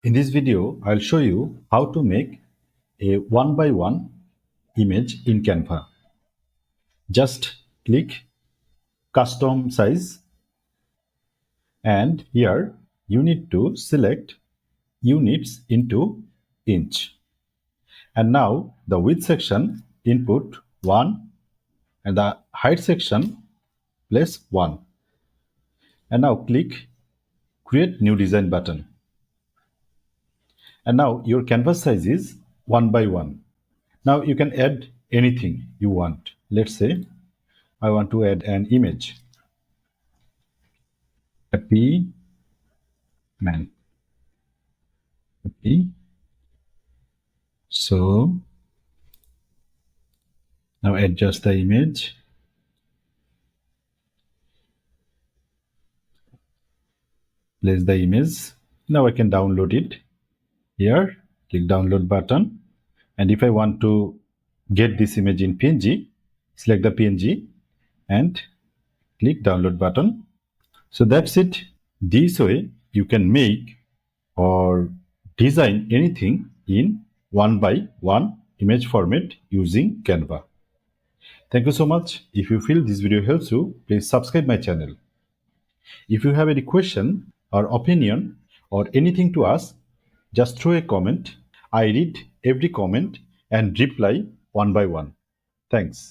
In this video, I'll show you how to make a one by one image in Canva. Just click custom size, and here you need to select units into inch. And now the width section input 1 and the height section place 1. And now click create new design button. And now your canvas size is 1 by 1. Now you can add anything you want. Let's say I want to add an image. Happy man. Happy. So now adjust the image. Place the image. Now I can download it. Here, click download button. And if I want to get this image in PNG, select the PNG and click download button. So that's it. This way you can make or design anything in one by one image format using Canva. Thank you so much. If you feel this video helps you, please subscribe my channel. If you have any question or opinion or anything to ask, just throw a comment. I read every comment and reply one by one. Thanks.